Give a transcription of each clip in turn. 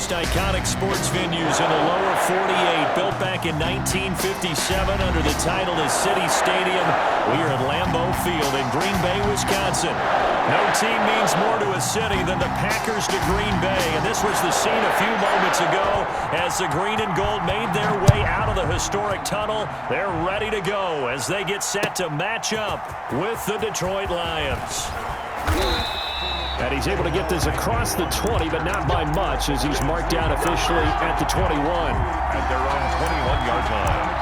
most iconic sports venues in the lower 48, built back in 1957 under the title of City Stadium. We are at Lambeau Field in Green Bay, Wisconsin. No team means more to a city than the Packers to Green Bay, and this was the scene a few moments ago as the green and gold made their way out of the historic tunnel. They're ready to go as they get set to match up with the Detroit Lions. And he's able to get this across the 20, but not by much, as he's marked down officially at the 21. At their own 21-yard line.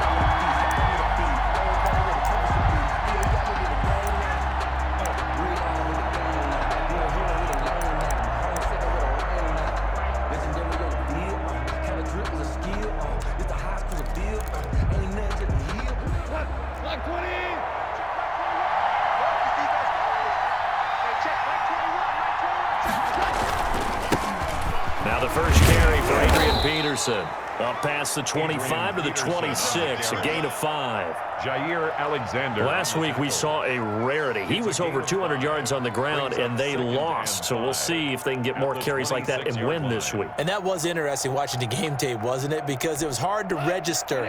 Up past the 25 to the 26, a gain of 5. Jair Alexander. Last week we saw a rarity. He was over 200 yards on the ground, and they lost. So we'll see if they can get more carries like that and win this week. And that was interesting watching the game tape, wasn't it? Because it was hard to register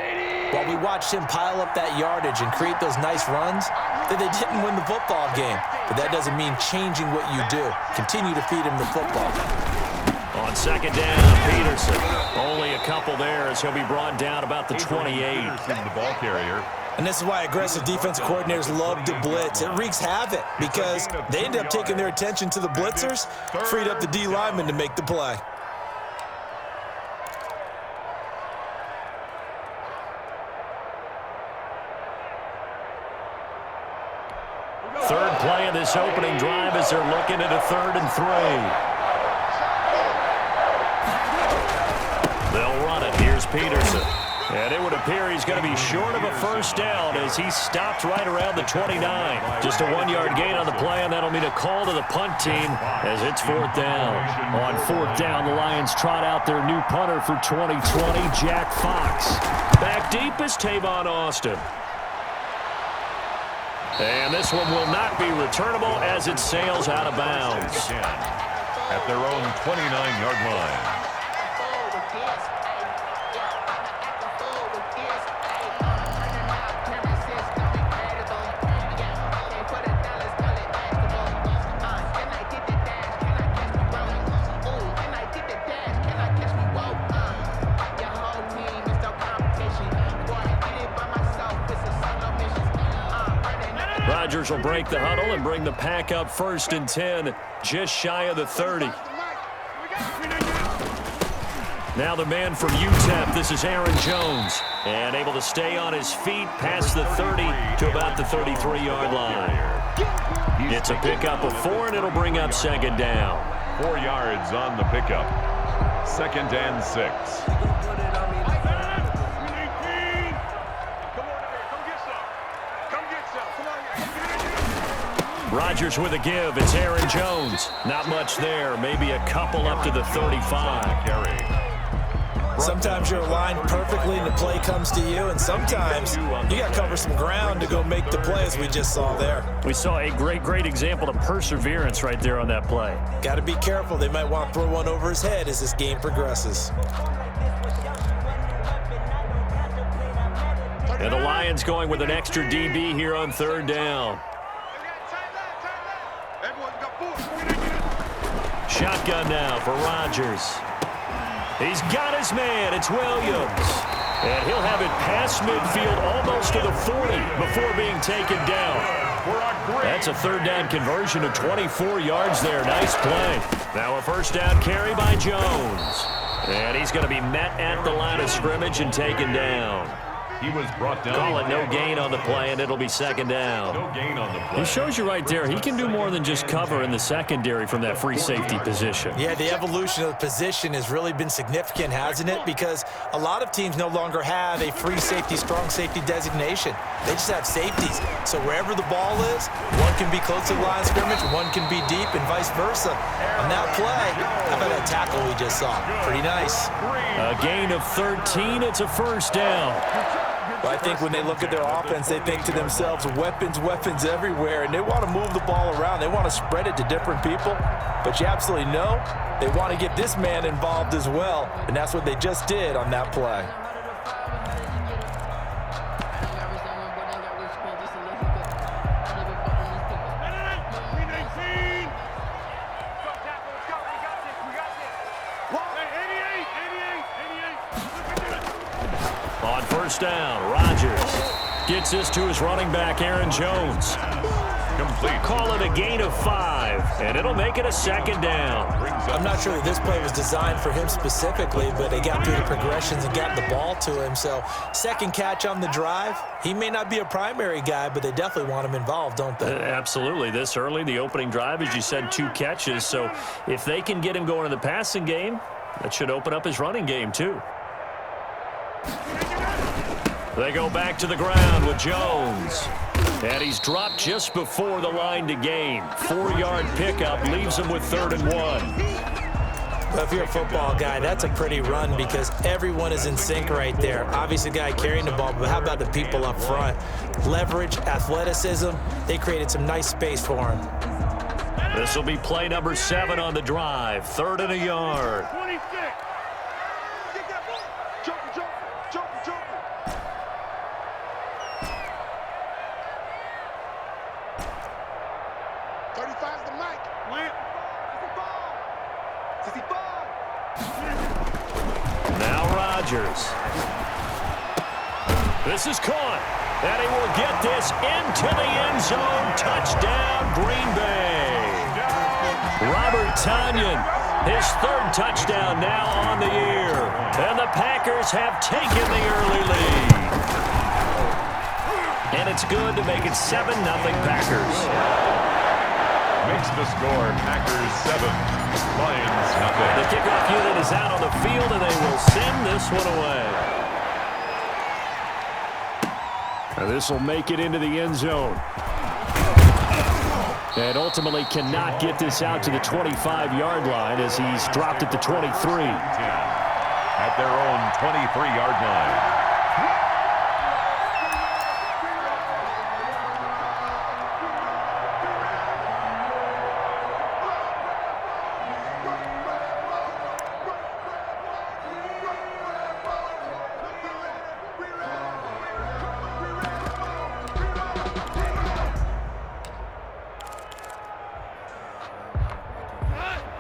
while we watched him pile up that yardage and create those nice runs that they didn't win the football game. But that doesn't mean changing what you do. Continue to feed him the football. On second down, Peterson. Only a couple there as he'll be brought down about the 28. The ball carrier. And this is why aggressive defensive coordinators love to blitz. It wreaks havoc because they end up taking their attention to the blitzers, freed up the D lineman to make the play. Third play of this opening drive as they're looking at a 3rd and 3. They'll run it. Here's Peterson. And it would appear he's going to be short of a first down as he stopped right around the 29. Just a 1-yard gain on the play, and that'll mean a call to the punt team as it's 4th down. On 4th down, the Lions trot out their new punter for 2020, Jack Fox. Back deep is Tavon Austin. And this one will not be returnable as it sails out of bounds. At their own 29-yard line. Rodgers will break the huddle and bring the pack up 1st and 10, just shy of the 30. Now the man from UTEP, this is Aaron Jones, and able to stay on his feet past the 30 to about the 33-yard line. It's a pickup of 4, and it'll bring up 2nd down. 4 yards on the pickup. 2nd and 6. Rodgers with a give. It's Aaron Jones. Not much there. Maybe a couple up to the 35. Sometimes you're aligned perfectly and the play comes to you, and sometimes you got to cover some ground to go make the play, as we just saw there. We saw a great example of perseverance right there on that play. Got to be careful. They might want to throw one over his head as this game progresses. And the Lions going with an extra DB here on 3rd down. Shotgun now for Rodgers. He's got his man. It's Williams. And he'll have it past midfield almost to the 40 before being taken down. That's a 3rd down conversion of 24 yards there. Nice play. Now a 1st down carry by Jones. And he's going to be met at the line of scrimmage and taken down. He was brought down. Call it no gain on the play, and it'll be 2nd down. No gain on the play. He shows you right there, he can do more than just cover in the secondary from that free safety position. Yeah, the evolution of the position has really been significant, hasn't it? Because a lot of teams no longer have a free safety, strong safety designation. They just have safeties. So wherever the ball is, one can be close to the line of scrimmage, one can be deep, and vice versa. On that play, how about that tackle we just saw? Pretty nice. A gain of 13, it's a 1st down. But I think when they look at their offense, they think to themselves, weapons everywhere, and they want to move the ball around. They want to spread it to different people. But you absolutely know they want to get this man involved as well, and that's what they just did on that play. On first down, Rodgers gets this to his running back, Aaron Jones. Complete. Call it a gain of 5, and it'll make it a second down. I'm not sure that this play was designed for him specifically, but they got through the progressions and got the ball to him. So second catch on the drive. He may not be a primary guy, but they definitely want him involved, don't they? Absolutely. This early, the opening drive, as you said, 2 catches. So if they can get him going in the passing game, that should open up his running game too. They go back to the ground with Jones. And he's dropped just before the line to gain. 4-yard pickup leaves him with 3rd and 1. Well, if you're a football guy, that's a pretty run because everyone is in sync right there. Obviously, the guy carrying the ball, but how about the people up front? Leverage, athleticism, they created some nice space for him. This will be play number 7 on the drive. 3rd and a yard. 26. 35's the mic. Now Rodgers. This is caught. And he will get this into the end zone. Touchdown, Green Bay. Robert Tonyan, his 3rd touchdown now on the year. And the Packers have taken the early lead. And it's good to make it 7-0 Packers. Makes the score Packers 7, Lions nothing. The kickoff unit is out on the field, and they will send this one away. And this will make it into the end zone. And ultimately cannot get this out to the 25-yard line as he's dropped at the 23. At their own 23-yard line.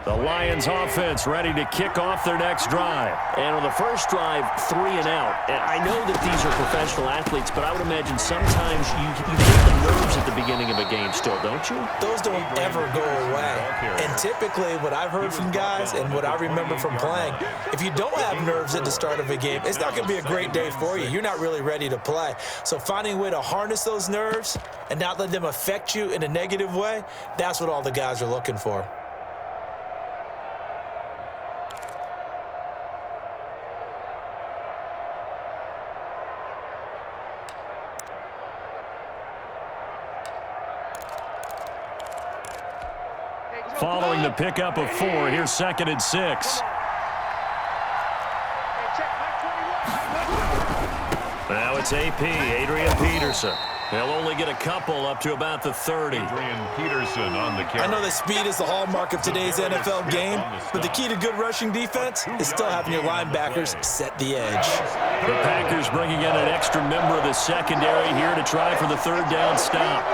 The Lions offense ready to kick off their next drive. And on the first drive, 3 and out. And I know that these are professional athletes, but I would imagine sometimes you get the nerves at the beginning of a game still, don't you? Those don't ever go away. And typically what I've heard from guys and what I remember from playing, if you don't have nerves at the start of a game, it's not going to be a great day for you. You're not really ready to play. So finding a way to harness those nerves and not let them affect you in a negative way, that's what all the guys are looking for. Following the pickup of 4, here's 2nd and 6. Now it's AP, Adrian Peterson. They'll only get a couple up to about the 30. Adrian Peterson on the carry. I know that speed is the hallmark of today's NFL game, but the key to good rushing defense is still having your linebackers set the edge. The Packers bringing in an extra member of the secondary here to try for the 3rd down stop.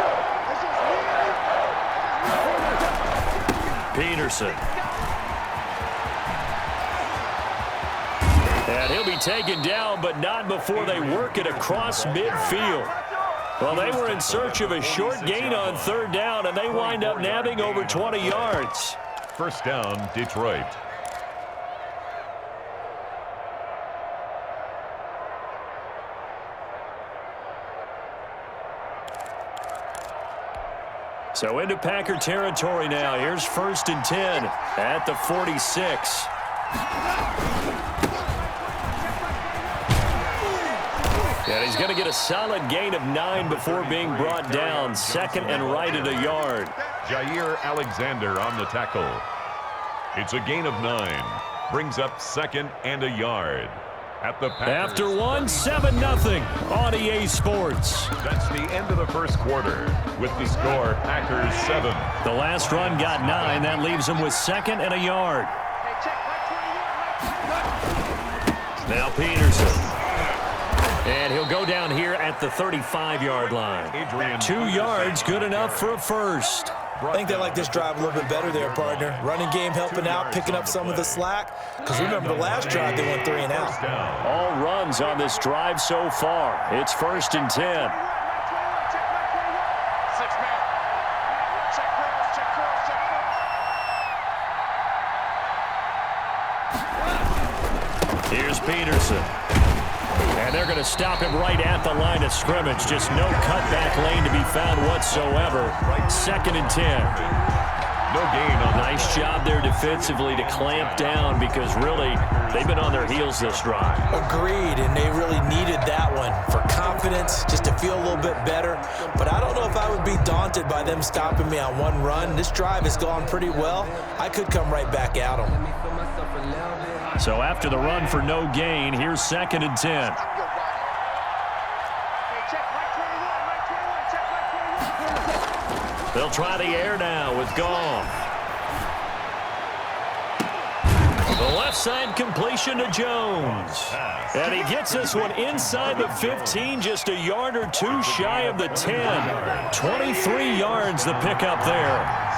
Peterson. And he'll be taken down, but not before they work it across midfield. Well, they were in search of a short gain on 3rd down, and they wind up nabbing over 20 yards. First down, Detroit. So into Packer territory now. Here's 1st and 10 at the 46. And he's going to get a solid gain of 9 before being brought down. 2nd and right at a yard. Jair Alexander on the tackle. It's a gain of 9. Brings up 2nd and a yard. At the Packers. After 1, 7-0 on EA Sports. That's the end of the first quarter with the score Packers 7. The last run got 9. That leaves them with 2nd and a yard. Now Peterson. And he'll go down here at the 35-yard line. 2 yards, good enough for a first. I think they like this drive a little bit better there, partner. Running game helping out, picking up some of the slack. Because remember the last drive, they went 3 and out. All runs on this drive so far. It's 1st and 10. Here's Peterson. And they're going to stop him right at the line of scrimmage. Just no cutback lane to be found whatsoever. 2nd and 10. No gain on that. Nice job there defensively to clamp down because really they've been on their heels this drive. Agreed, and they really needed that one for confidence, just to feel a little bit better. But I don't know if I would be daunted by them stopping me on one run. This drive has gone pretty well. I could come right back at them. So after the run for no gain, here's 2nd and 10. They'll try the air now with Goff. The left side completion to Jones. And he gets this one inside the 15, just a yard or 2 shy of the 10. 23 yards the pickup there.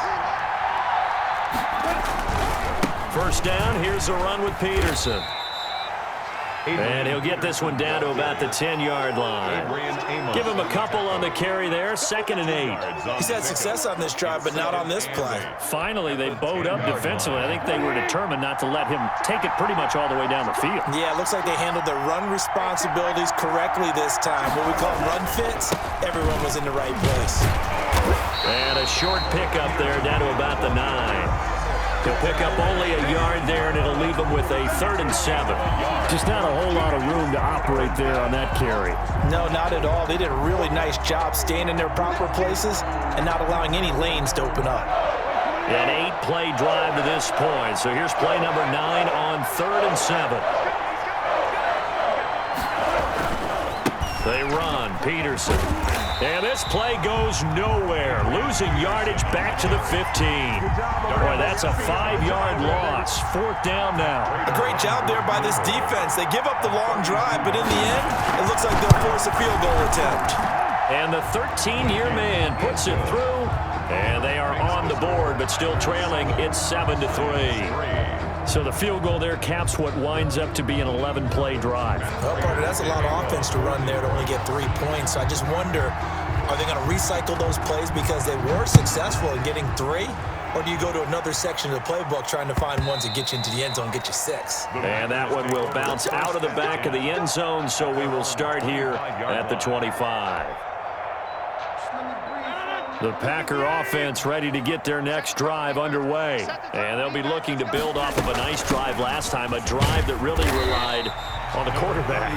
First down, here's a run with Peterson. And he'll get this one down to about the 10-yard line. Give him a couple on the carry there, 2nd and 8. He's had success on this drive, but not on this play. Finally, they bowed up defensively. I think they were determined not to let him take it pretty much all the way down the field. Yeah, it looks like they handled their run responsibilities correctly this time. What we call run fits, everyone was in the right place. And a short pickup there down to about the 9. He'll pick up only a yard there, and it'll leave him with a 3rd and 7. Just not a whole lot of room to operate there on that carry. No, not at all. They did a really nice job staying in their proper places and not allowing any lanes to open up. An 8-play drive to this point. So here's play number 9 on 3rd and 7. They run. Peterson. And this play goes nowhere. Losing yardage back to the 15. Boy, that's a 5-yard loss. 4th down now. A great job there by this defense. They give up the long drive, but in the end, it looks like they'll force a field goal attempt. And the 13-year man puts it through. And they are on the board, but still trailing. It's 7-3. So the field goal there caps what winds up to be an 11-play drive. Well, partner, that's a lot of offense to run there to only get 3 points. So I just wonder, are they going to recycle those plays because they were successful in getting 3? Or do you go to another section of the playbook trying to find ones that get you into the end zone, get you 6? And that one will bounce out of the back of the end zone, so we will start here at the 25. The Packer offense ready to get their next drive underway. And they'll be looking to build off of a nice drive last time, a drive that really relied on the quarterback.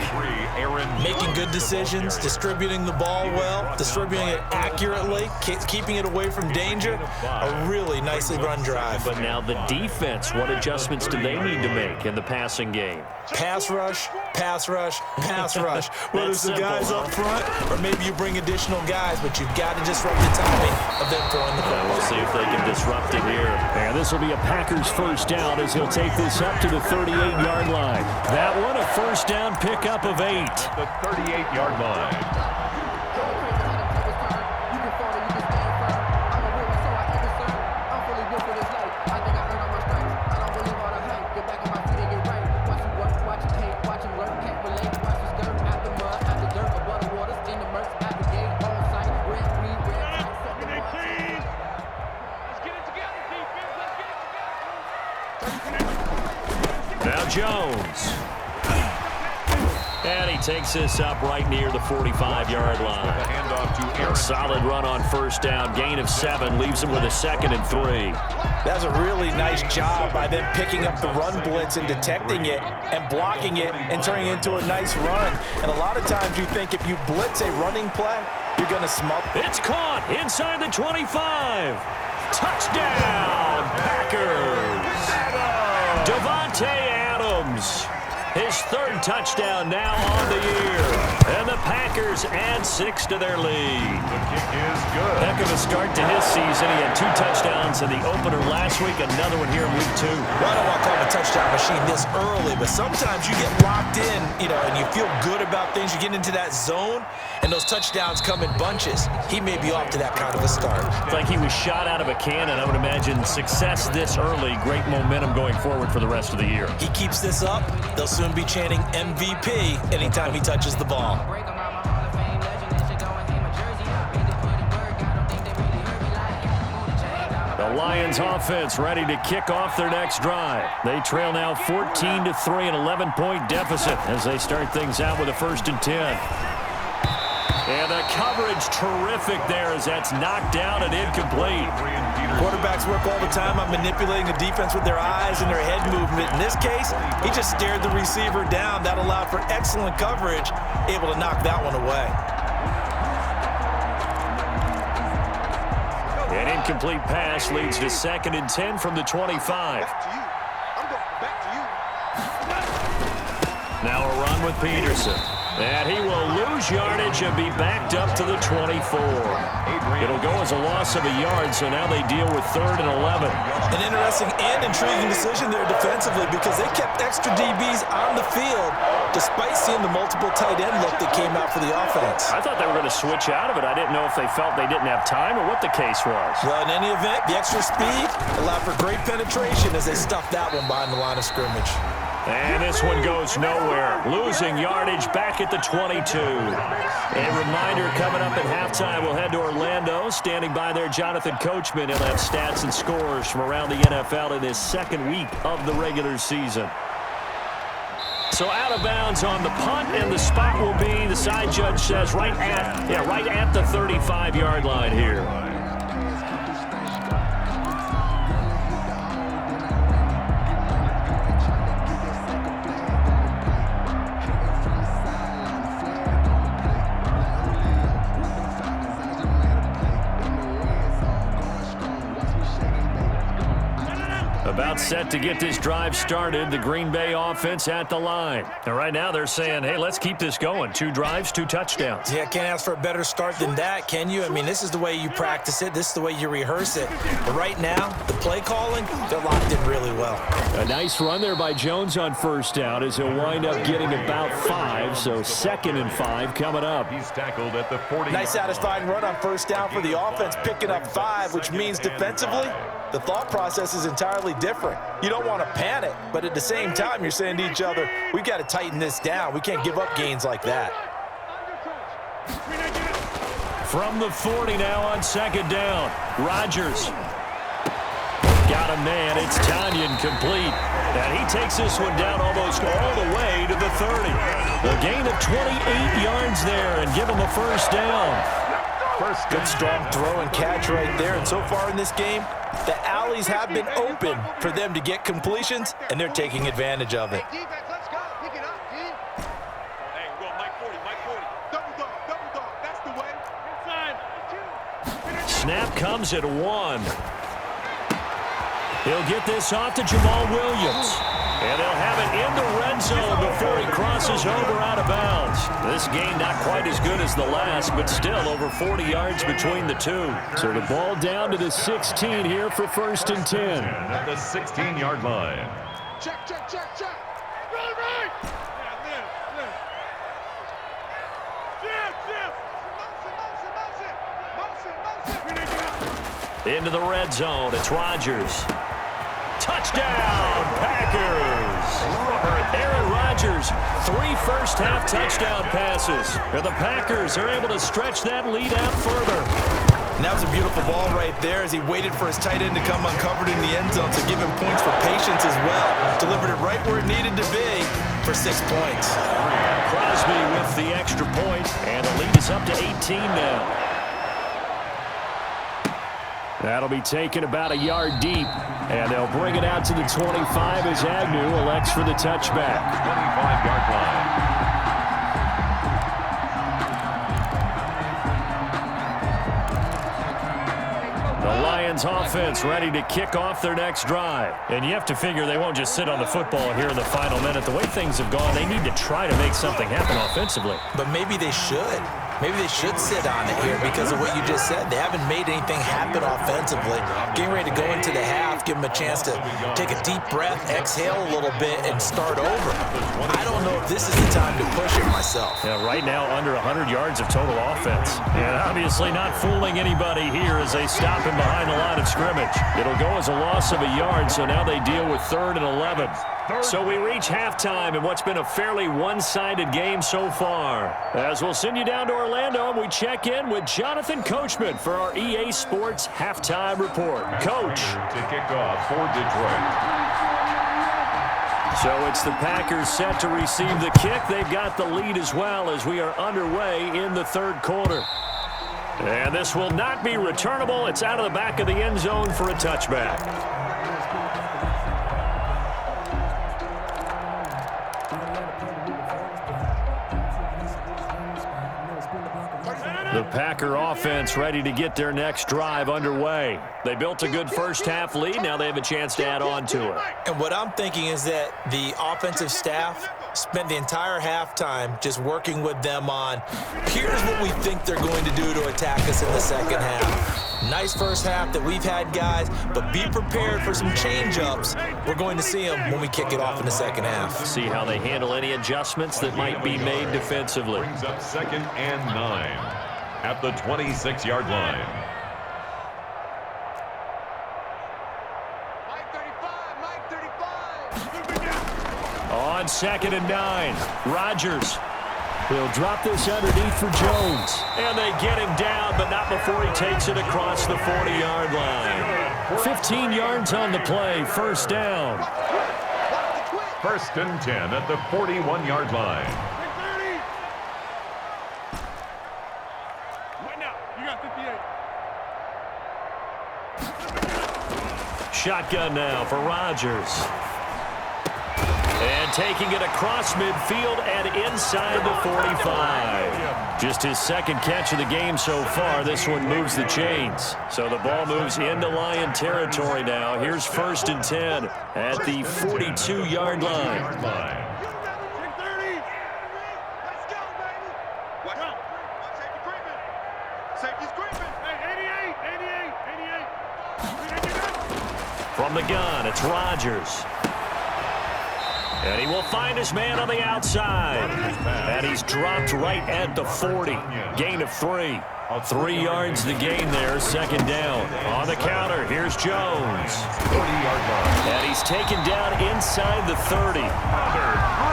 Making good decisions, distributing the ball well, distributing it accurately, keeping it away from danger. A really nicely run drive. But now the defense, what adjustments do they need to make in the passing game? Pass rush, pass rush, pass rush. Whether it's the guys up front or maybe you bring additional guys, but you've got to disrupt the timing of them throwing the ball. We'll see if they can disrupt it here. And this will be a Packers first down as he'll take this up to the 38-yard line. That one a first down pickup of 8. The 38-yard line. Now Jones. And he takes this up right near the 45-yard line. A solid run on first down. Gain of 7 leaves him with a 2nd and 3. That's a really nice job by them picking up the run blitz and detecting it and blocking it and turning it into a nice run. And a lot of times you think if you blitz a running play, you're going to smother. It's caught inside the 25. Touchdown, Packers. Davante Adams His third touchdown now on the year. And the Packers add 6 to their lead. The kick is good. Heck of a start to his season. He had 2 touchdowns in the opener last week, another one here in week 2. Well, I don't want to call him a touchdown machine this early, but sometimes you get locked in, and you feel good about things. You get into that zone, and those touchdowns come in bunches. He may be off to that kind of a start. It's like he was shot out of a cannon. I would imagine success this early, great momentum going forward for the rest of the year. He keeps this up, they'll soon be chanting MVP anytime he touches the ball. The Lions offense ready to kick off their next drive. They trail now 14-3, an 11-point deficit as they start things out with a 1st and 10. And the coverage terrific there as that's knocked down and incomplete. Quarterbacks work all the time on manipulating the defense with their eyes and their head movement. In this case, he just stared the receiver down. That allowed for excellent coverage, able to knock that one away. An incomplete pass leads to 2nd and 10 from the 25. Now a run with Peterson. And he will lose yardage and be backed up to the 24. It'll go as a loss of a yard, so now they deal with 3rd and 11. An interesting and intriguing decision there defensively because they kept extra DBs on the field despite seeing the multiple tight end look that came out for the offense. I thought they were going to switch out of it. I didn't know if they felt they didn't have time or what the case was. Well, in any event, the extra speed allowed for great penetration as they stuffed that one behind the line of scrimmage. And this one goes nowhere. Losing yardage back at the 22. A reminder coming up at halftime, we'll head to Orlando. Standing by there, Jonathan Coachman. He'll have stats and scores from around the NFL in his 2nd week of the regular season. So out of bounds on the punt, and the spot will be, the side judge says, right at the 35-yard line here. About set to get this drive started. The Green Bay offense at the line. And right now they're saying, hey, let's keep this going. 2 drives, 2 touchdowns. Yeah, can't ask for a better start than that, can you? I mean, this is the way you practice it. This is the way you rehearse it. But right now, the play calling, they're locked in really well. A nice run there by Jones on 1st down as he'll wind up getting about 5. So 2nd and 5 coming up. He's tackled at the 40. Nice satisfying run on 1st down for the offense, picking up 5, which means defensively, the thought process is entirely different. You don't want to panic, but at the same time, you're saying to each other, we've got to tighten this down. We can't give up gains like that. From the 40 now on 2nd down. Rodgers. Got a man. It's Tanyan complete. And he takes this one down almost all the way to the 30. A gain of 28 yards there and give him a 1st down. Good strong throw and catch right there. And so far in this game, the alleys have been open for them to get completions, and they're taking advantage of it. Snap comes at 1. He'll get this off to Jamal Williams. And they'll have it in the red zone before he crosses over out of bounds. This game not quite as good as the last, but still over 40 yards between the two. So the ball down to the 16 here for 1st and 10. At the 16-yard line. Check. Right. Into the red zone. It's Rodgers. Touchdown, Packers! Aaron Rodgers, 3 first-half touchdown passes. And the Packers are able to stretch that lead out further. And that was a beautiful ball right there as he waited for his tight end to come uncovered in the end zone to give him points for patience as well. Delivered it right where it needed to be for 6 points. Crosby with the extra point, and the lead is up to 18 now. That'll be taken about a yard deep, and they'll bring it out to the 25 as Agnew elects for the touchback. 25-yard line. The Lions offense ready to kick off their next drive. And you have to figure they won't just sit on the football here in the final minute. The way things have gone, they need to try to make something happen offensively. But maybe they should. Maybe they should sit on it here because of what you just said. They haven't made anything happen offensively. Getting ready to go into the half, give them a chance to take a deep breath, exhale a little bit, and start over. I don't know if this is the time to push it myself. Yeah, right now under 100 yards of total offense. And obviously not fooling anybody here as they stop him behind the line of scrimmage. It'll go as a loss of a yard, so now they deal with 3rd and 11. So we reach halftime in what's been a fairly one-sided game so far. As we'll send you down to Orlando, and we check in with Jonathan Coachman for our EA Sports Halftime Report. Coach. To kick off for Detroit. So it's the Packers set to receive the kick. They've got the lead as well as we are underway in the 3rd quarter. And this will not be returnable. It's out of the back of the end zone for a touchback. The Packer offense ready to get their next drive underway. They built a good first-half lead. Now they have a chance to add on to it. And what I'm thinking is that the offensive staff spent the entire halftime just working with them on, here's what we think they're going to do to attack us in the second half. Nice first half that we've had, guys, but be prepared for some change-ups. We're going to see them when we kick it off in the second half. See how they handle any adjustments that might be made defensively. Brings up 2nd and 9. At the 26-yard line. On 2nd and 9, Rodgers. He'll drop this underneath for Jones. And they get him down, but not before he takes it across the 40-yard line. 15 yards on the play, 1st down. 1st and 10 at the 41-yard line. Shotgun now for Rodgers. And taking it across midfield and inside the 45. Just his 2nd catch of the game so far. This one moves the chains. So the ball moves into Lion territory now. Here's 1st and 10 at the 42-yard line. From the gun, it's Rodgers. And he will find his man on the outside. And he's dropped right at the 40. Gain of 3. 3 yards the gain there, 2nd down. On the counter, here's Jones. 30-yard line. And he's taken down inside the 30.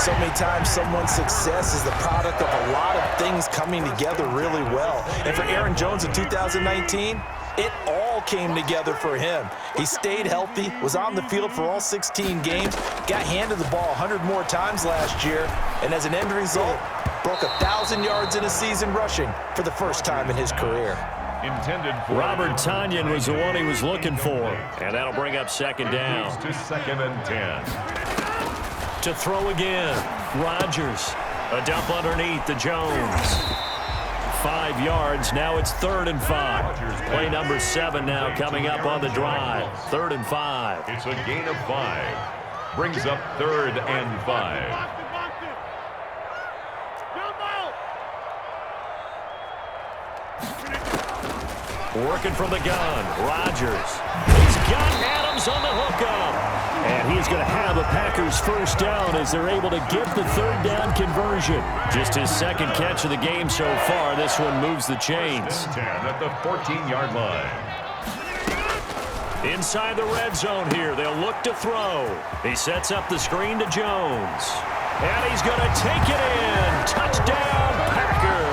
So many times someone's success is the product of a lot of things coming together really well. And for Aaron Jones in 2019, it all came together for him. He stayed healthy, was on the field for all 16 games, got handed the ball 100 more times last year, and as an end result, broke 1,000 yards in a season rushing for the first time in his career. Intended for Robert Tonyan was the one he was looking for, and that'll bring up 2nd down. to 2nd and 10. To throw again, Rodgers. A dump underneath to Jones. 5 yards. Now it's 3rd and 5. Play number 7 now coming up on the drive. 3rd and 5. It's a gain of 5. Brings up 3rd and 5. Working from the gun, Rodgers. He's got Adams on the hookup. And he's going to have a Packers 1st down as they're able to get the 3rd down conversion. Just his 2nd catch of the game so far. This one moves the chains. 10 at the 14-yard line. Inside the red zone here, they'll look to throw. He sets up the screen to Jones. And he's going to take it in. Touchdown, Packers.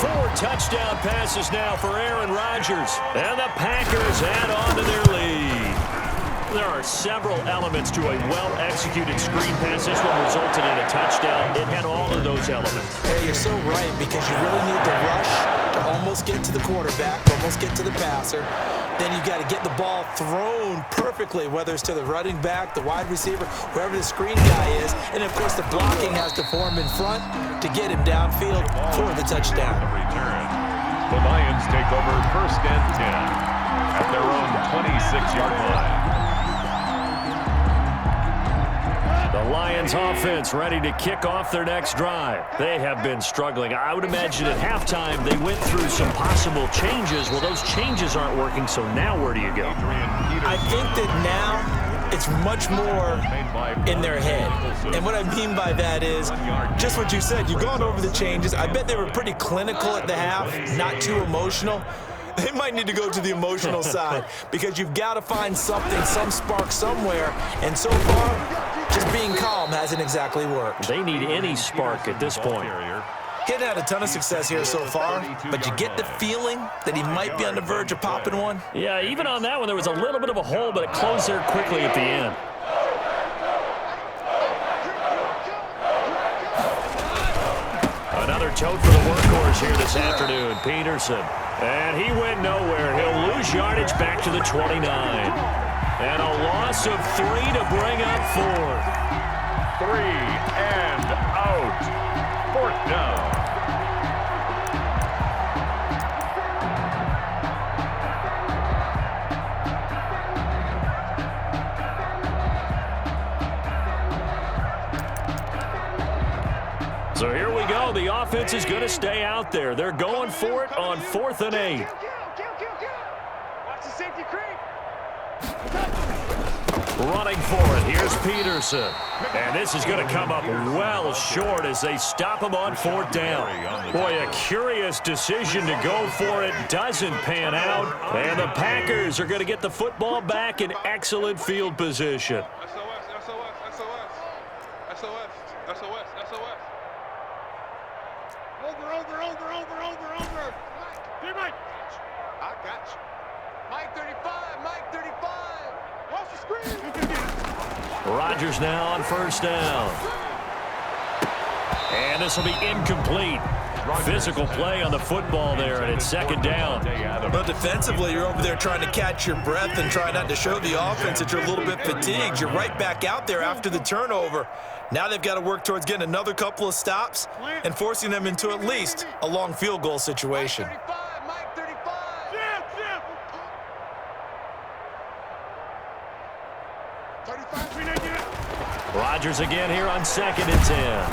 4 touchdown passes now for Aaron Rodgers. And the Packers add on to their lead. There are several elements to a well-executed screen pass. This one resulted in a touchdown. It had all of those elements. Hey, you're so right, because you really need to rush to almost get to the quarterback, almost get to the passer. Then you got to get the ball thrown perfectly, whether it's to the running back, the wide receiver, whoever the screen guy is. And, of course, the blocking has to form in front to get him downfield for the touchdown. The Lions take over 1st and 10 at their own 26-yard line. The Lions offense ready to kick off their next drive. They have been struggling. I would imagine at halftime they went through some possible changes. Well, those changes aren't working, so now where do you go? I think that now it's much more in their head. And what I mean by that is just what you said. You've gone over the changes. I bet they were pretty clinical at the half, not too emotional. They might need to go to the emotional side because you've got to find something, some spark somewhere. And so far, just being calm hasn't exactly worked. They need any spark at this point. He's had a ton of success here so far, but you get the feeling that he might be on the verge of popping one. Yeah, even on that one, there was a little bit of a hole, but it closed there quickly at the end. Another tote for the workhorse here this afternoon, Peterson. And he went nowhere. He'll lose yardage back to the 29. And a loss of 3 to bring up 4. 3 and out. 4th down. So here we go. The offense is going to stay out there. They're going for it on 4th and 8. Watch the safety creep. Running for it. Here's Peterson. And this is going to come up well short as they stop him on 4th down. Boy, a curious decision to go for it. Doesn't pan out. And the Packers are going to get the football back in excellent field position. Over. Mike, I got you. Mike 35, Mike 35. Watch the screen. Rodgers now on 1st down. And this will be incomplete. Physical play on the football there, and it's 2nd down. But defensively, you're over there trying to catch your breath and try not to show the offense that you're a little bit fatigued. You're right back out there after the turnover. Now they've got to work towards getting another couple of stops and forcing them into at least a long field goal situation. Mike 35. Jim. 35. Rodgers again here on 2nd and 10.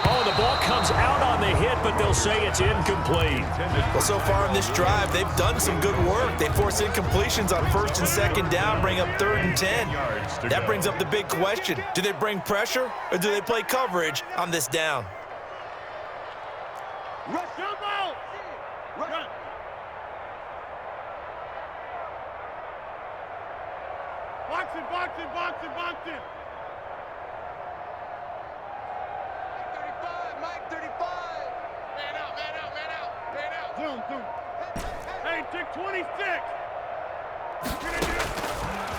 Oh, the ball comes out on the hit, but they'll say it's incomplete. Well, so far in this drive, they've done some good work. They force incompletions on 1st and 2nd down, bring up 3rd and 10. That brings up the big question. Do they bring pressure, or do they play coverage on this down? Rush, jump out! Run! Box it! Mike 35! Man out! Zoom! Hey, tick 26!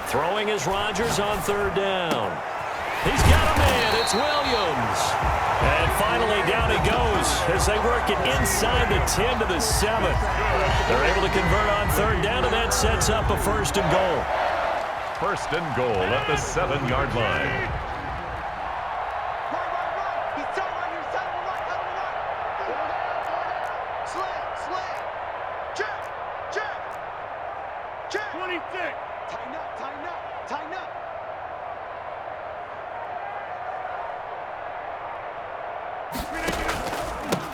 Throwing is Rodgers on 3rd down. He's got a man. It's Williams. And finally down he goes as they work it inside the 10 to the 7. They're able to convert on 3rd down, and that sets up a 1st and goal. 1st and goal at the 7-yard line. Tighten up.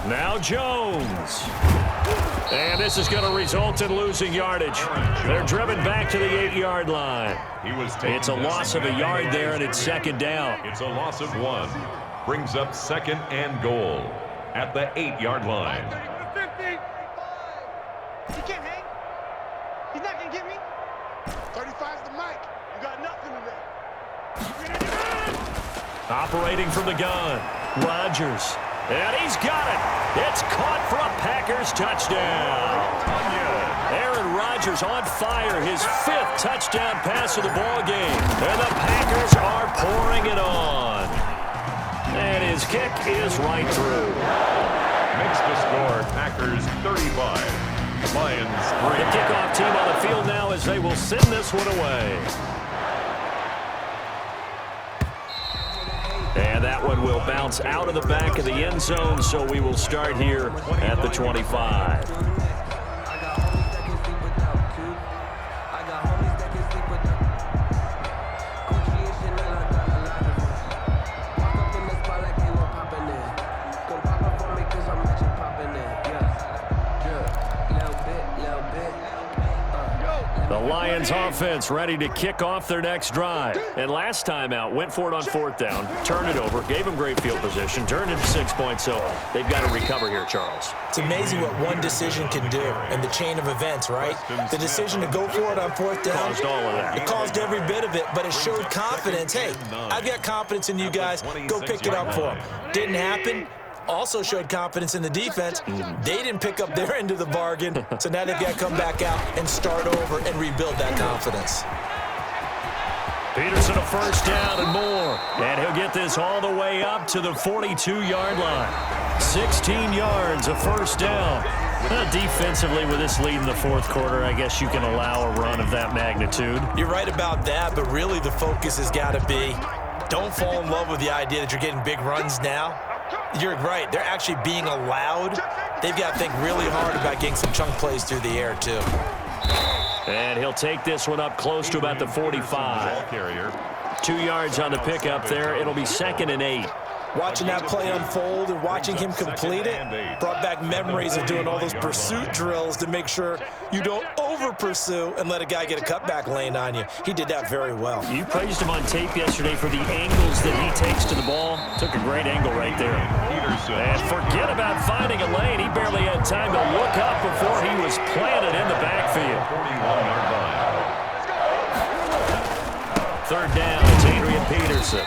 Now Jones. And this is going to result in losing yardage. They're driven back to the 8-yard line. It's a loss of a yard there, and it's 2nd down. It's a loss of 1. Brings up 2nd and goal at the 8-yard line. 50. He can't hang. He's not going to get me. 35's the mic. You got nothing today. Operating from the gun, Rodgers. And he's got it. It's caught for a Packers touchdown. Aaron Rodgers on fire, his 5th touchdown pass of the ball game. And the Packers are pouring it on. And his kick is right through. Makes the score Packers 35, Lions 3. The kickoff team on the field now as they will send this one away. And that one will bounce out of the back of the end zone, so we will start here at the 25. Lions offense ready to kick off their next drive. And last time out, went for it on fourth down, turned it over, gave them great field position, turned it to 6 points, so they've got to recover here, Charles. It's amazing what one decision can do in the chain of events, right? The decision to go for it on fourth down. Caused all of that. It caused every bit of it, but it showed confidence. Hey, I've got confidence in you guys. Go pick it up for them. Didn't happen. Also showed confidence in the defense. They didn't pick up their end of the bargain, so now they've got to come back out and start over and rebuild that confidence. Peterson a first down and more. And he'll get this all the way up to the 42-yard line. 16 yards, a first down. Defensively, with this lead in the fourth quarter, I guess you can allow a run of that magnitude. You're right about that, but really the focus has got to be don't fall in love with the idea that you're getting big runs now. You're right. They're actually being allowed. They've got to think really hard about getting some chunk plays through the air, too. And he'll take this one up close to about the 45. 2 yards on the pickup there. It'll be 2nd and 8. Watching that play unfold and watching him complete it brought back memories of doing all those pursuit drills to make sure you don't over-pursue and let a guy get a cutback lane on you. He did that very well. You praised him on tape yesterday for the angles that he takes to the ball. Took a great angle right there. And forget about finding a lane. He barely had time to look up before he was planted in the backfield. 3rd down, it's Adrian Peterson.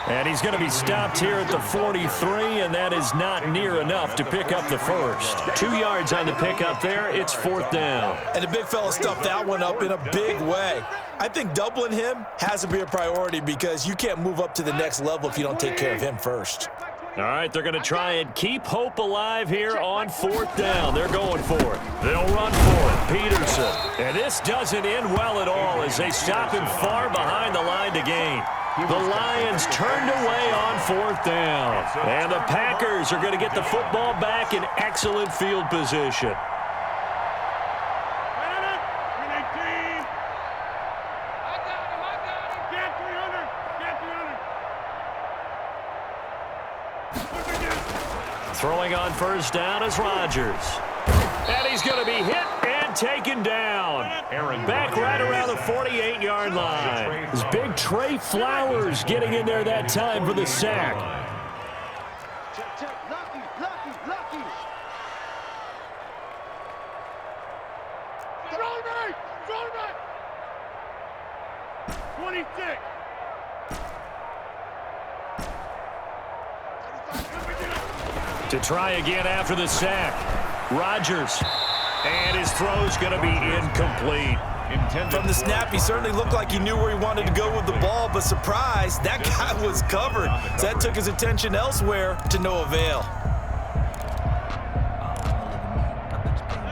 And he's going to be stopped here at the 43, and that is not near enough to pick up the first. 2 yards on the pickup there. It's 4th down. And the big fella stuffed that one up in a big way. I think doubling him has to be a priority because you can't move up to the next level if you don't take care of him first. All right, they're going to try and keep hope alive here on 4th down. They're going for it. They'll run for it. Peterson. And this doesn't end well at all as they stop him far behind the line to gain. The Lions turned away on 4th down. And the Packers are going to get the football back in excellent field position. Throwing on first down is Rodgers. And he's going to be hit and taken down. Back right around the 48-yard line. This big Trey Flowers getting in there that time for the sack. Lucky. Throw me! 26. To try again after the sack. Rodgers. And his throw's going to be incomplete. From the snap, he certainly looked like he knew where he wanted to go with the ball, but surprise, that guy was covered. So that took his attention elsewhere to no avail.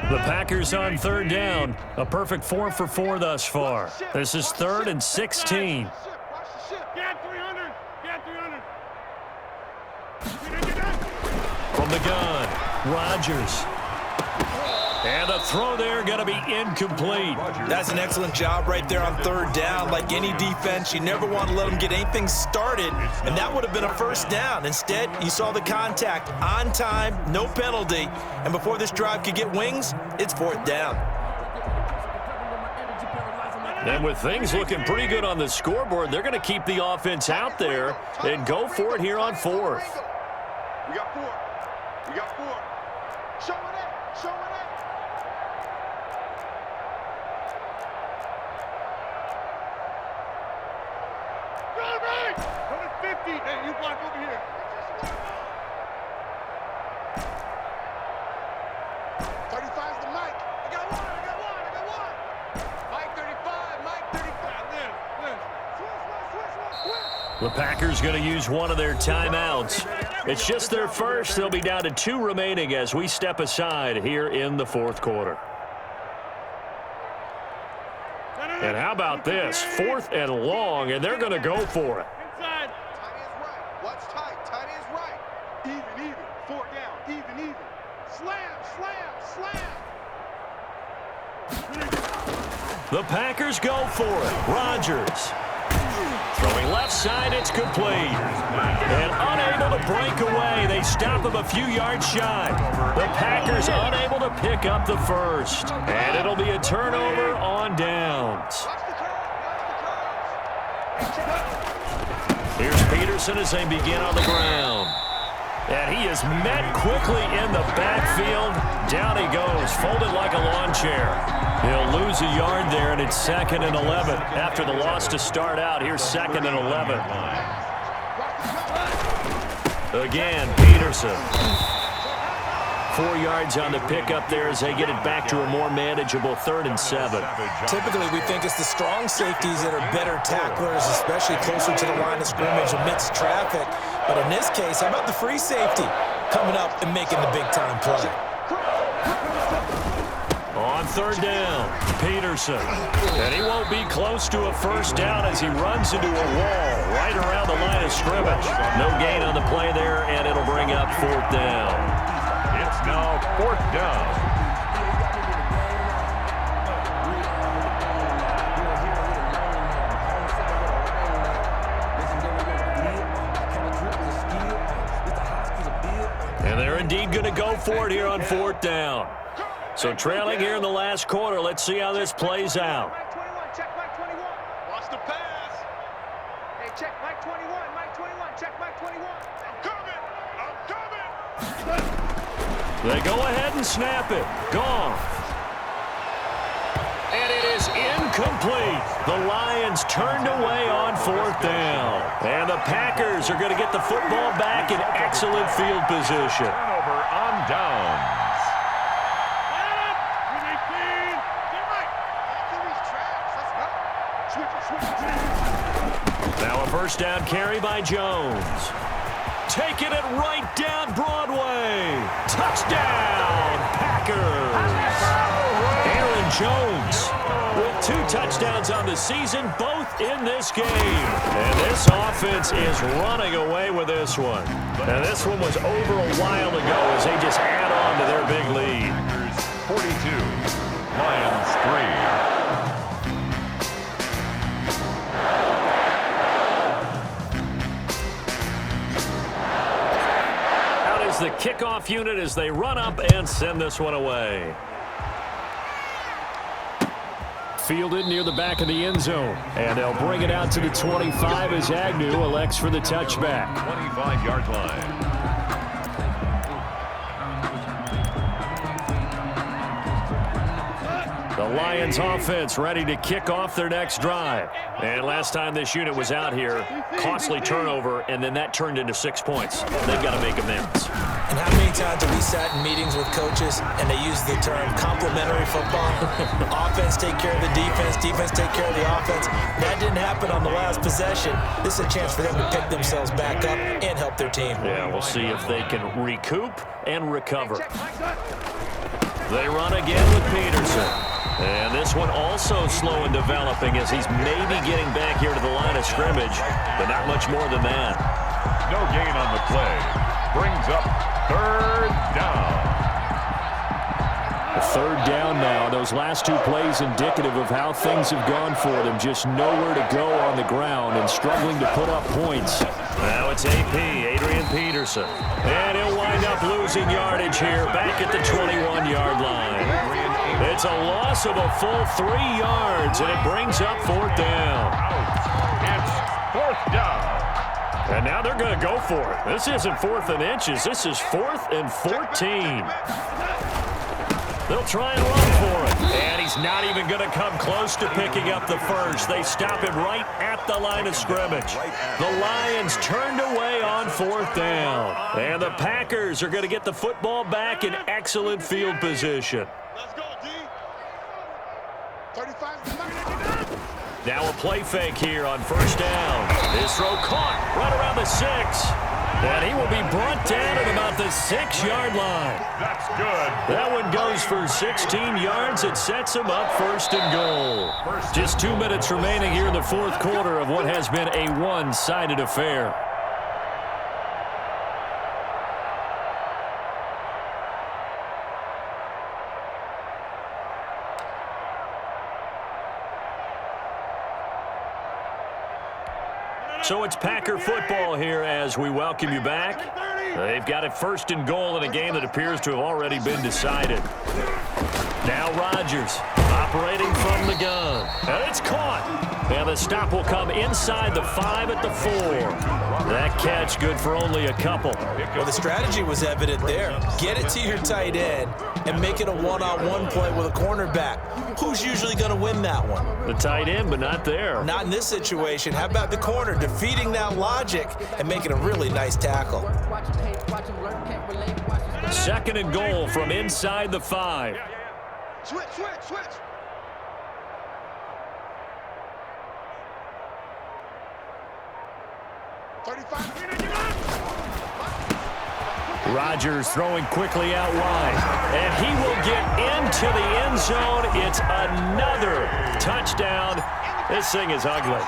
The Packers on 3rd down. A perfect 4 for 4 thus far. This is 3rd and 16. From the gun, Rodgers. And the throw there going to be incomplete. That's an excellent job right there on 3rd down. Like any defense, you never want to let them get anything started, and that would have been a first down. Instead, you saw the contact on time, no penalty, and before this drive could get wings, it's 4th down. And with things looking pretty good on the scoreboard, they're going to keep the offense out there and go for it here on 4th. We got 4. Show it up. Go to 50. Hey, you block over here. 35's the Mike. I got one. Mike 35. Switch. The Packers going to use one of their timeouts. It's just their first. They'll be down to 2 remaining as we step aside here in the 4th quarter. And how about this? 4th and long, and they're going to go for it. Inside. Tight is right. What's tight? Tight is right. Even. 4 down. Even. Slam. The Packers go for it. Rodgers. Throwing left side, it's complete. And unable to break away. They stop him a few yards shy. The Packers unable to pick up the first. And it'll be a turnover on downs. Here's Peterson as they begin on the ground. And he is met quickly in the backfield. Down he goes, folded like a lawn chair. He'll lose a yard there, and it's 2nd and 11. After the loss to start out, here's 2nd and 11. Again, Peterson. 4 yards on the pickup there as they get it back to a more manageable 3rd and 7. Typically, we think it's the strong safeties that are better tacklers, especially closer to the line of scrimmage amidst traffic. But in this case, how about the free safety coming up and making the big-time play? On 3rd down, Peterson. And he won't be close to a first down as he runs into a wall right around the line of scrimmage. No gain on the play there, and it'll bring up 4th down. It's now 4th down. And they're indeed going to go for it here on 4th down. So trailing here in the last quarter, let's see how this plays out. Mike 21, check Mike 21. Watch the pass. Hey, check Mike 21, Mike 21, check Mike 21. I'm coming, I'm coming. They go ahead and snap it. Gone. And it is incomplete. The Lions turned away on 4th down. And the Packers are going to get the football back in excellent field position. Turnover on downs. Now a first down carry by Jones. Taking it right down Broadway. Touchdown, Packers. Aaron Jones with 2 touchdowns on the season, both in this game. And this offense is running away with this one. And this one was over a while ago as they just add on to their big lead. Packers 42, Lions 3. The kickoff unit as they run up and send this one away. Fielded near the back of the end zone. And they'll bring it out to the 25 as Agnew elects for the touchback. 25-yard line. The Lions offense ready to kick off their next drive. And last time this unit was out here, costly turnover, and then that turned into 6 points. They've got to make amends. And how many times have we sat in meetings with coaches and they use the term complementary football? Offense take care of the defense, defense take care of the offense. That didn't happen on the last possession. This is a chance for them to pick themselves back up and help their team. Yeah, we'll see if they can recoup and recover. They run again with Peterson. And this one also slow in developing as he's maybe getting back here to the line of scrimmage, but not much more than that. No gain on the play. Brings up 3rd down. 3rd down now. Those last 2 plays indicative of how things have gone for them. Just nowhere to go on the ground and struggling to put up points. Now it's AP, Adrian Peterson. And he'll wind up losing yardage here back at the 21-yard line. It's a loss of a full 3 yards, and it brings up 4th down. It's 4th down. And now they're going to go for it. This isn't 4th and inches. This is 4th and 14. They'll try and run for it. And he's not even going to come close to picking up the first. They stop him right at the line of scrimmage. The Lions turned away on 4th down. And the Packers are going to get the football back in excellent field position. Let's go, D. 35. Now a play fake here on first down. His throw caught right around the 6. And he will be brought down at about the 6-yard line. That's good. That one goes for 16 yards. It sets him up 1st and goal. Just 2 minutes remaining here in the 4th quarter of what has been a one-sided affair. So it's Packer football here as we welcome you back. They've got it 1st and goal in a game that appears to have already been decided. Now Rodgers operating from the gun. And it's caught. And the stop will come inside the 5 at the 4. That catch good for only a couple. Well, the strategy was evident there. Get it to your tight end and make it a one-on-one play with a cornerback. Who's usually going to win that one? The tight end, but not there. Not in this situation. How about the corner defeating that logic and making a really nice tackle? 2nd and goal from inside the 5. Switch. 35. Rodgers throwing quickly out wide. And he will get into the end zone. It's another touchdown. This thing is ugly.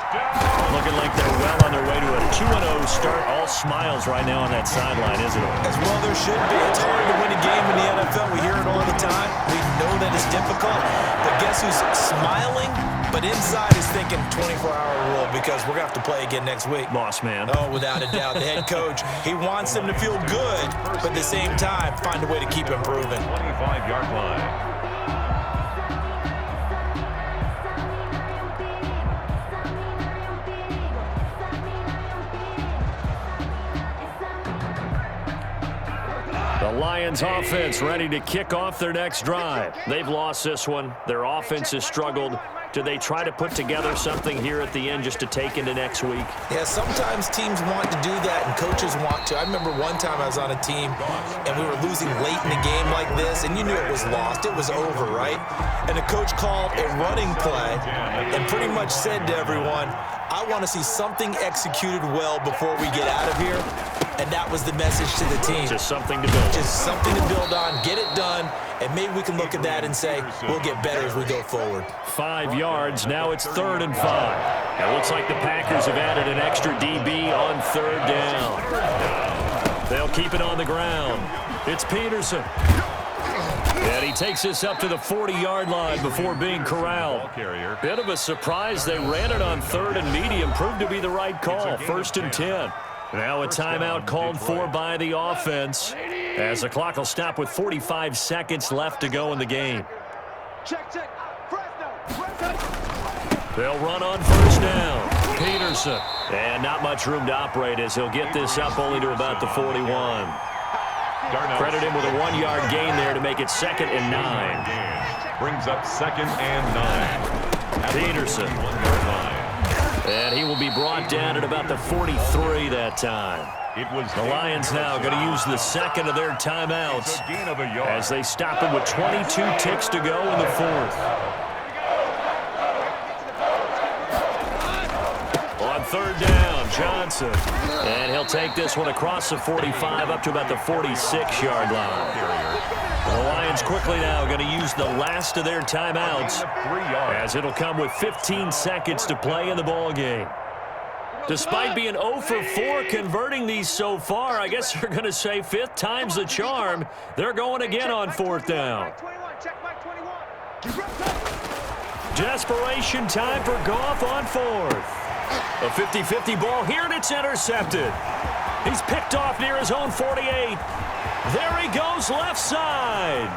Looking like they're well on their way to a 2-0 start. All smiles right now on that sideline, isn't it? As well there should be. It's hard to win a game in the NFL. We hear it all the time. We know that it's difficult. But guess who's smiling? But inside is thinking 24-hour rule because we're going to have to play again next week. Lost man. Oh, without a doubt. The head coach, he wants them to feel good, but at the same time, find a way to keep improving. 25-yard line. The Lions offense ready to kick off their next drive. They've lost this one. Their offense has struggled. Do they try to put together something here at the end just to take into next week? Yeah, sometimes teams want to do that and coaches want to. I remember one time I was on a team and we were losing late in the game like this and you knew it was lost. It was over, right? And the coach called a running play and pretty much said to everyone, I want to see something executed well before we get out of here. And that was the message to the team. Just something to build. Just something to build on, get it done, and maybe we can look at that and say, we'll get better as we go forward. 5 yards, now it's 3rd and 5. It looks like the Packers have added an extra DB on 3rd down. They'll keep it on the ground. It's Peterson. And he takes this up to the 40-yard line before being corralled. Bit of a surprise. They ran it on 3rd and medium. Proved to be the right call. 1st and 10. Now a timeout called for by the offense as the clock will stop with 45 seconds left to go in the game. Check. They'll run on 1st down. Peterson. And not much room to operate as he'll get this up only to about the 41. Credit him with a 1-yard gain there to make it 2nd and 9. Brings up 2nd and 9. Peterson. And he will be brought down at about the 43 that time. The Lions now going to use the 2nd of their timeouts as they stop it with 22 ticks to go in the 4th. On 3rd down, Johnson. And he'll take this one across the 45 up to about the 46-yard line. The Lions quickly now going to use the last of their timeouts as it'll come with 15 seconds to play in the ball game. Despite being 0 for 4 converting these so far, I guess they're going to say 5th time's the charm. They're going again on 4th down. Desperation time for Goff on 4th. A 50-50 ball here, and it's intercepted. He's picked off near his own 48. There he goes, left side.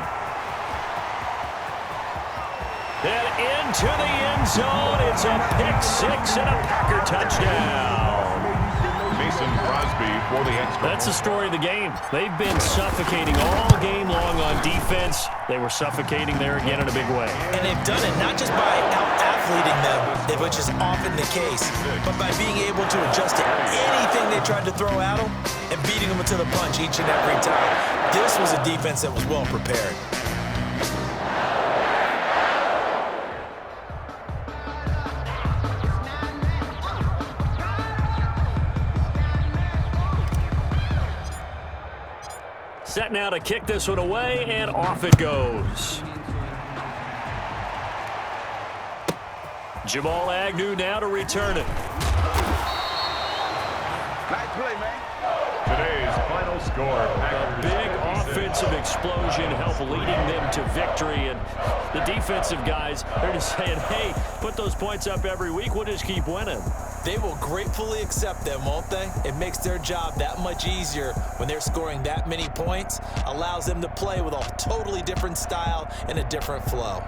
And into the end zone. It's a pick-6 and a Packer touchdown. Mason Crosby for the extra. That's the story of the game. They've been suffocating all game long on defense. They were suffocating there again in a big way. And they've done it not just by out-athleting them, which is often the case, but by being able to adjust to anything they tried to throw at them and beating them to the punch each and every time. This was a defense that was well prepared. Set now to kick this one away, and off it goes. Jamal Agnew now to return it. Nice play, man. Today's final score. A big offensive explosion helped leading them to victory, and the defensive guys, they're just saying, hey, put those points up every week, we'll just keep winning. They will gratefully accept them, won't they? It makes their job that much easier when they're scoring that many points, allows them to play with a totally different style and a different flow.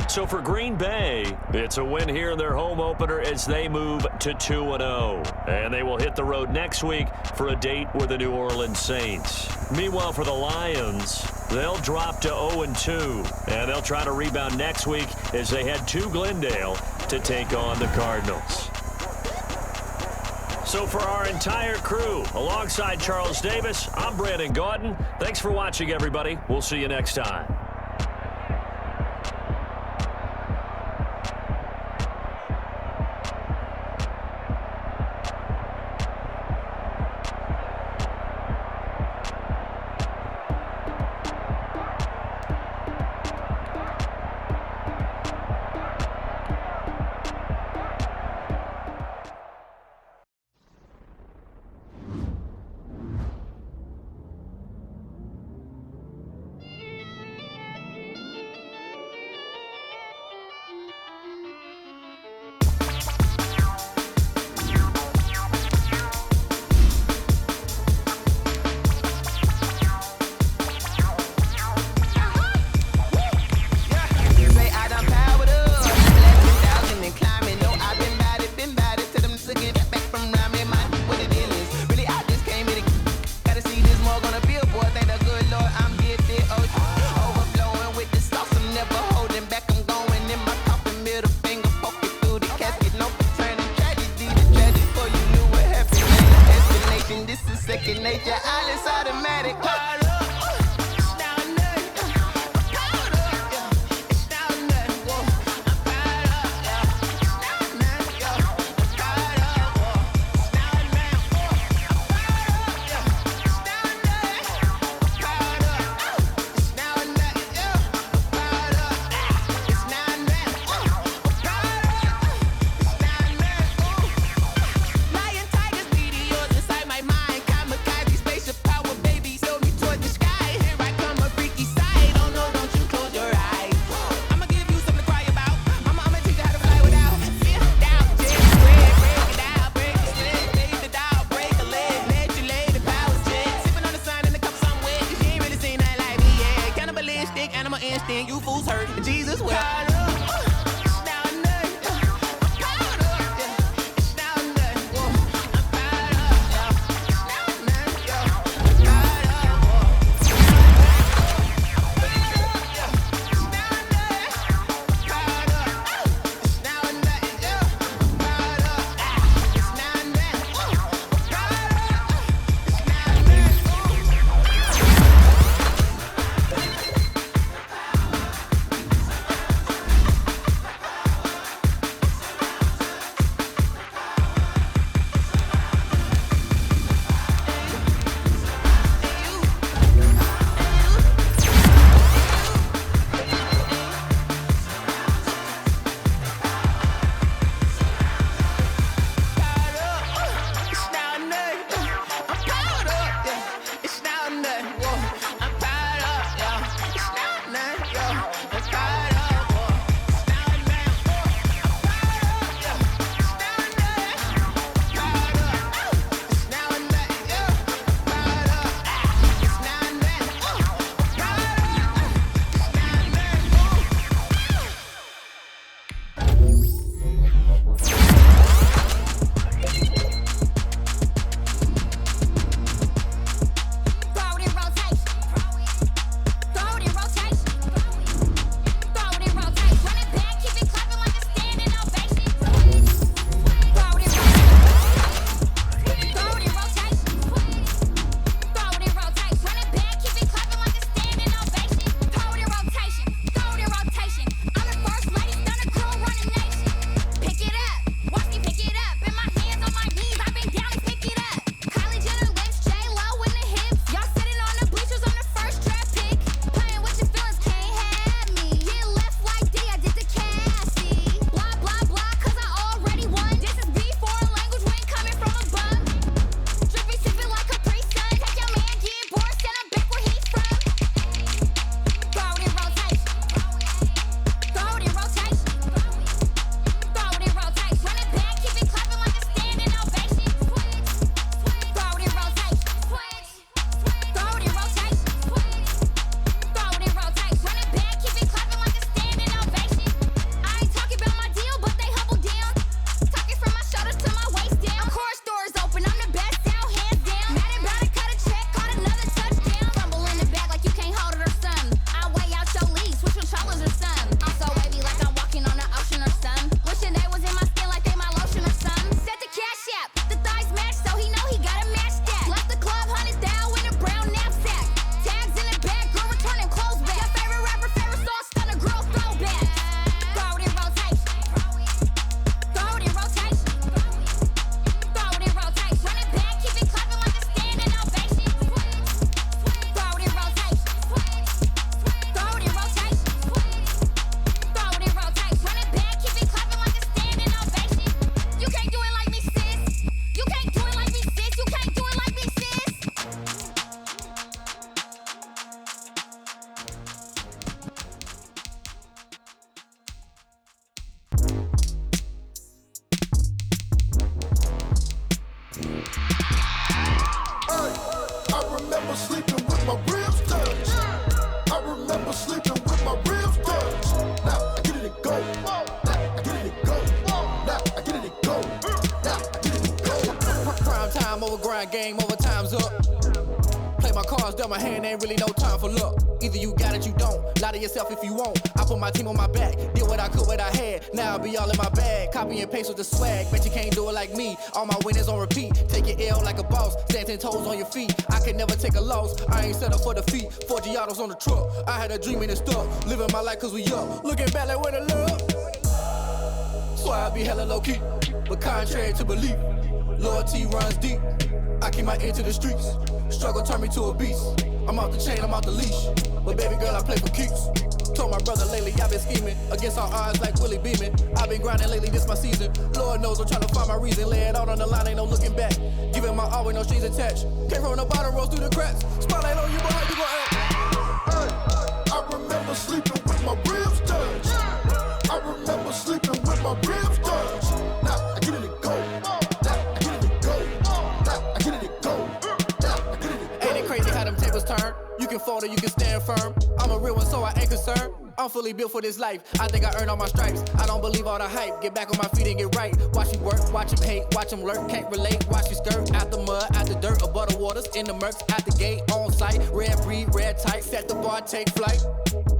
So for Green Bay, it's a win here in their home opener as they move to 2-0. And they will hit the road next week for a date with the New Orleans Saints. Meanwhile, for the Lions, they'll drop to 0-2. And they'll try to rebound next week as they head to Glendale to take on the Cardinals. So for our entire crew, alongside Charles Davis, I'm Brandon Gaudin. Thanks for watching, everybody. We'll see you next time. sleeping with my ribs touched. I remember sleeping with my ribs touched. Now I get it and go. Now I get it and go. Now I get it and go. Now I get it and go. Prime time over grind game, over time's up. Play my cards, dealt my hand, ain't really no time for luck. Either you got it, you don't. Lie to yourself if you won't. I put my team on my back, did what I could, what I had. Now I'll be all in my bag. Copy and paste with the swag. Bet you can't do it like me. All my winners on repeat. Take your L like a boss. Stand 10 toes on your feet. I can never take a loss. I ain't set up for defeat. 4 Giottos on the truck. I had a dream and it's stuck. Living my life cause we up. Looking back like where the love. So I be hella low key. But contrary to belief, loyalty runs deep. I keep my ear to the streets. Struggle turned me to a beast. I'm off the chain, I'm off the leash. But baby girl, I play for keeps. Told my brother lately, I've been scheming against all odds like Willie Beeman. I've been grinding lately, this my season. Lord knows I'm trying to find my reason. Lay it out on the line, ain't no looking back. Giving my all with no strings attached. Came from the bottom, rose through the cracks. Spotlight on you, but how you gon' act? I remember sleeping with my ribs touched. I remember sleeping with my ribs touched. Now I get it and go. Now I get it and go. Now I get it and go. Now I get it and go. Ain't it crazy how them tables turn? You can fold or you can stand firm. I'm a real one, so I ain't concerned. I'm fully built for this life. I think I earned all my stripes. I don't believe all the hype. Get back on my feet and get right. Watch me work, watch him hate, watch him lurk. Can't relate, watch me skirt. Out the mud, out the dirt, above the waters, in the murks, out the gate, on site. Red breed, red tight, set the bar, take flight.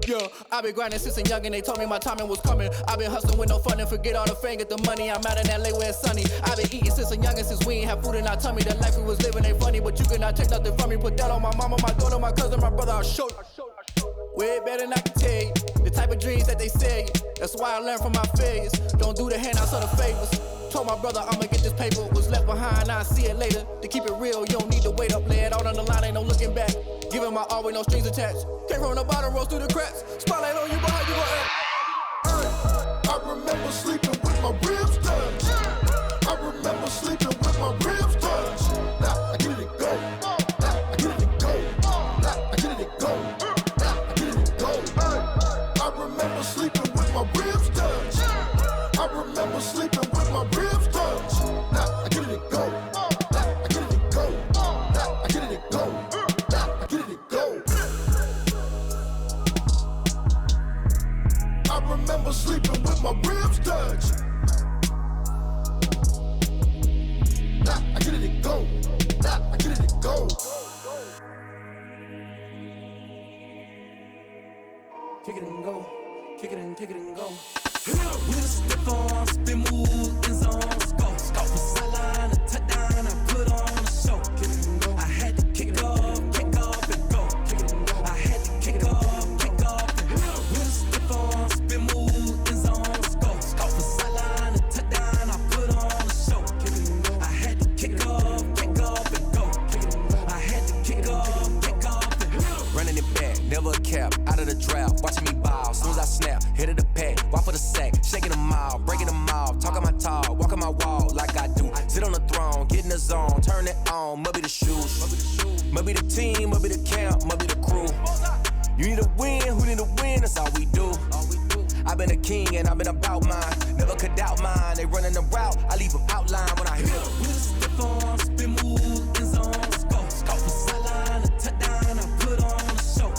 Yeah, I been grinding since a youngin', they told me my timing was coming. I been hustling with no fun and forget all the fame, get the money. I'm out in LA where it's sunny. I been eating since a youngin', since we ain't have food in our tummy. The life we was living ain't funny, but you cannot take nothing from me. Put that on my mama, my daughter, my cousin, my brother, I'll show you. Way better than I can tell you. The type of dreams that they sell you. That's why I learned from my failures. Don't do the handouts or the favors. Told my brother I'ma get this paper. Was left behind, I'll see it later. To keep it real, you don't need to wait up. Lay it out on the line, ain't no looking back. Giving my all with no strings attached. Came from the bottom, rose through the cracks. Spotlight on you, but how you gon' act? I remember sleeping with my ribs touched. I remember sleeping with my ribs touched. Now I get it and go. Now I get it and go. Now I get it and go. Now I get it and go. I remember sleeping with my ribs touched. I remember sleeping with my ribs touched. Now I get it and go. Now I get it and go. Now I get it and go. Now I get it and go. I remember sleeping with my ribs touched. Now I get it and go. Now I get it and go. Kick it and go. Kick it and go. With a stiff arm, spin move, in zone, go. From sideline to touchdown, I put on a show. I had to kick off and go. I had to kick off and go. With a stiff arm, spin move, in zone, go. From sideline to touchdown, I put on a show. I had to kick off and go. I had to kick off and go. Running it back, never a cap, out of the draft, watching me ball. Soon as I snap, hit of the pack, walk for the sack, shaking them all, breaking them off, talking my talk, walking my wall like I do. Sit on the throne, get in the zone, turn it on, must be the shoes, must be the team, must be the camp, must be the crew. You need a win, who need a win, that's all we do. I've been a king and I've been about mine, never could doubt mine. They running the route, I leave them outline when I hit them. With a stiff arm, spin move, in zone, go. From sideline to touchdown, I put on a show.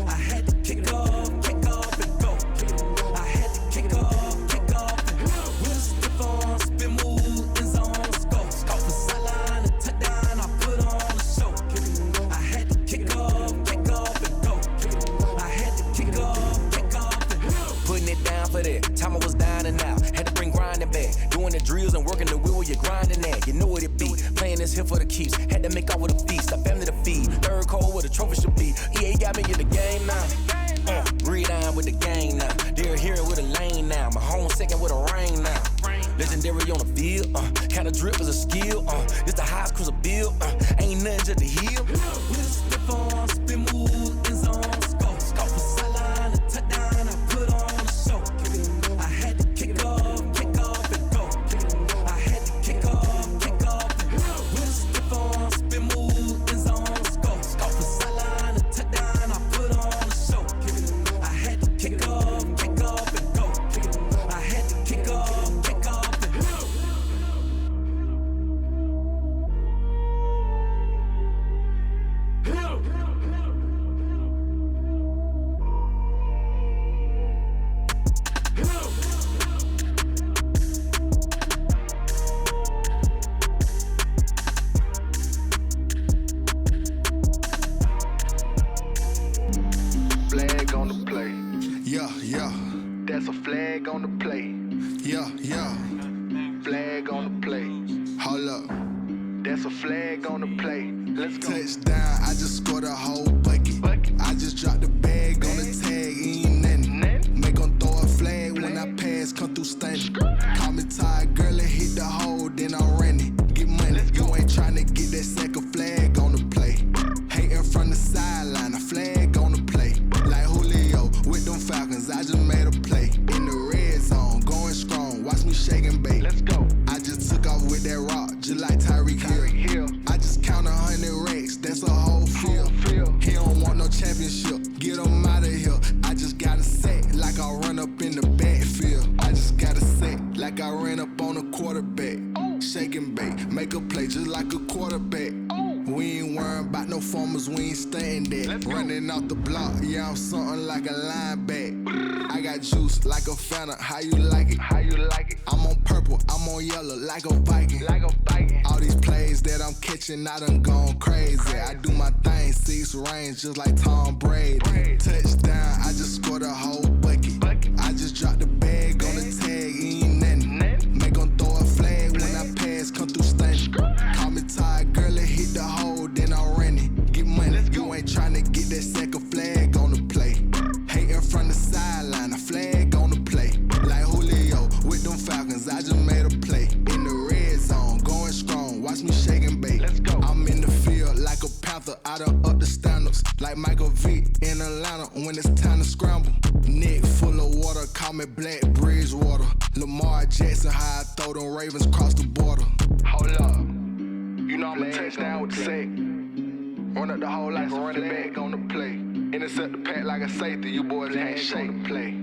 I had to kick off and go. I had to kick off and go. With a stiff arm, spin move, in zone, go. From sideline to touchdown, I put on a show. I had to kick off and go. I had to kick off and go. Putting it down for that, time I was down and out, had to bring grinding back. Doing the drills and working the wheel where you're grinding at. You know what it be, playing this here for the keeps. Had to make out with a feast, a family to feed. Third cold where the trophy should be. EA got me in the game now. Read on with the game now. They're here with a lane now. My home second with a rain now. Legendary on the field, kinda drip is a skill. This the highest cruiser bill, ain't nothing just to heal. With a stiff arm, spin move, in zone, go. From sideline to touchdown, I put on a show. I had to kick off and go. I had to kick off and go. With a stiff arm, spin move, in zone, go. From sideline to touchdown, I put on a show. I had to kick off and go. I had to kick off and go. That's a flag on the play. Yeah, yeah. Flag on the play. Hold up. That's a flag on the play. Let's go. Touchdown, I just scored a whole bucket. I just dropped the bag on the tag, ain't nothing. Make 'em throw a flag when I pass, come through stunning. Call me tired, girl, and hit the hole, then I'm running. Get money, you ain't tryna get that second flag on the play. Hating from the sideline, a flag on the play. Like Julio with them Falcons, I just made a play. In the red zone, going strong, watch me shake and bake. Let's go. I just took off with that rock, just like Tyreek Hill. I just count 100 racks, that's a whole field. He don't want no championship, get him out of here. I just got a sack, like I run up in the backfield. I just got a sack, like I ran up on a quarterback. Shake and bake, make a play just like a quarterback. We ain't worrying about no formers, we ain't staying there. Running off the block, yeah, I'm something like a linebacker. I got juice like a Fanta, how you like it? How you like it? I'm on purple, I'm on yellow, like a Viking. Like a Viking. All these plays that I'm catching, I done gone crazy. I do my thing, 6 range, just like Tom Brady. Touchdown, I just scored a whole bucket. I just dropped the bag on the tag, ain't nothing. Make 'em throw a flag when I pass, come through stunning. Call me tired, girl, and hit the hole, then I'm running. Get money, you ain't tryna get that second flag on the play. Hating from the sideline, a flag on the play. Like Julio with them Falcons, I just made a play. In the red zone, going strong, watch me shake and bake. Let's go. I'm in the field like a Panther, I done up the standards. Like Michael Vick in Atlanta when it's time to scramble. Neck full of water, call me Black Bridgewater. Lamar Jackson, how I throw them Ravens cross the border. Hold up, you know I'm a touchdown with the sack. Run up the hole like a running back on the play. Intercept the pack like a safety, you boys can't shake the play.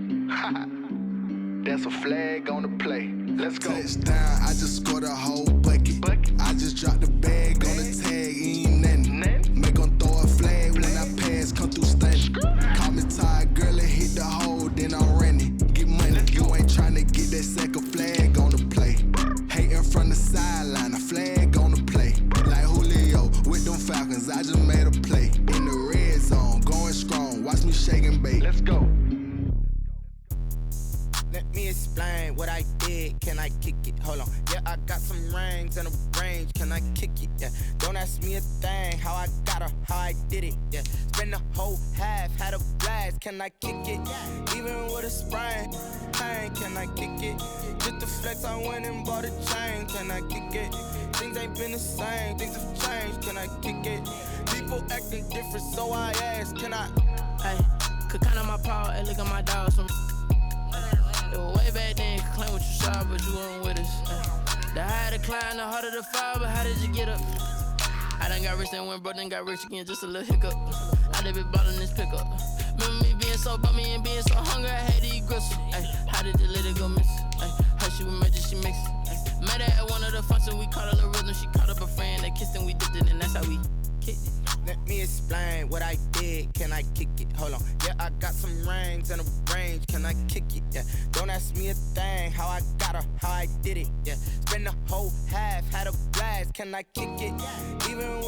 That's a flag on the play. Let's go. Touchdown, I just scored a whole bucket. I just dropped the bag on the tag, ain't nothing. Make 'em throw a flag when I pass, come through stunning. Call me tired, girl, and hit the hole, then I'm running. Get money, you ain't tryna get that second flag on the play. Hating from the sideline, a flag on the play. Like Julio with them Falcons, I just made a play. In the red zone, going strong, watch me shake and bake. Let's go. Let me explain what I did. Can I kick it? Hold on. Yeah, I got some rings and a range. Can I kick it? Yeah. Don't ask me a thing. How I got her, how I did it. Yeah. Spend the whole half, had a blast. Can I kick it? Even with a sprain. Hey, can I kick it? Just the flex, I went and bought a chain. Can I kick it? Things ain't been the same. Things have changed. Can I kick it? People acting different, so I ask. Can I? Hey, could count on my power, and look at my dogs. Way back then, you could claim what you saw, but you weren't with us. The higher the climb, the harder the fall, but how did you get up? I done got rich, then went broke, then got rich again, just a little hiccup. I done been ballin' this pickup. Remember me being so bummy and being so hungry, I had to eat gristle. Ay, how did you let it go miss? Ay, how she was magic, she mixed. Met her at one of the functions, we caught her the rhythm, she caught up a friend, they kissed and we dipped it, and that's how we kicked it. Let me explain what I did. Can I kick it? Hold on. Yeah, I got some rings and a range. Can I kick it? Yeah. Don't ask me a thing. How I got her, how I did it. Yeah. Spend the whole half, had a blast. Can I kick it? Even